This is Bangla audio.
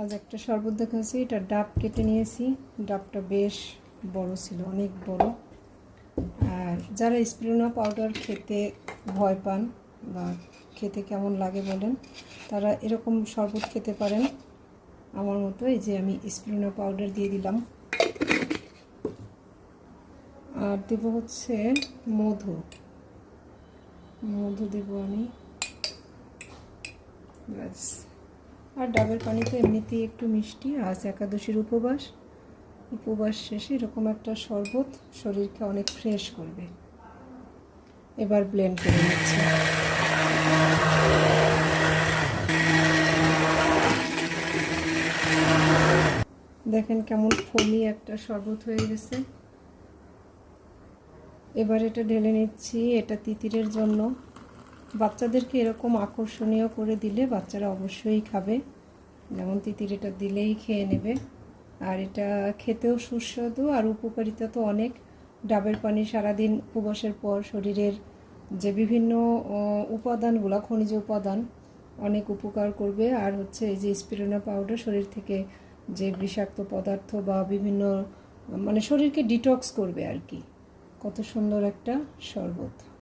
আজ একটা শরবত দেখাচ্ছি। এটা ডাব কেটে নিয়েছি। ডাবটা বেশ বড় ছিল, অনেক বড়। আর যারা স্পিরুলিনা পাউডার খেতে ভয় পান বা খেতে কেমন লাগে বলেন, তারা এরকম শরবত খেতে পারেন আমার মতো। এই যে আমি স্পিরুলিনা পাউডার দিয়ে দিলাম, আর দেবো হচ্ছে মধু। মধু দেবো আমি, ব্যাস। আর ডাবের পানি তো এমনিতেই একটু মিষ্টি। আজ একাদশীর উপবাস শেষে এরকম একটা শরবত শরীরকে অনেক ফ্রেশ করবে। এবার ব্লেন্ড করে নিচ্ছি। দেখেন কেমন ফোমি একটা শরবত হয়ে গেছে। এবার এটা ঢেলে নিচ্ছি। এটা তিতিরের জন্য। বাচ্চাদেরকে এরকম আকর্ষণীয় করে দিলে বাচ্চারা অবশ্যই খাবে। যেমন তিতির এটা দিলেই খেয়ে নেবে। আর এটা খেতেও সুস্বাদু, আর উপকারিতা তো অনেক। ডাবের পানি সারাদিন উপবাসের পর শরীরের যে বিভিন্ন উপাদানগুলো, খনিজ উপাদান অনেক উপকার করবে। আর হচ্ছে এই যে স্পিরুলিনা পাউডার শরীর থেকে যে বিষাক্ত পদার্থ বা বিভিন্ন শরীরকে ডিটক্স করবে আর কি। কত সুন্দর একটা শরবত।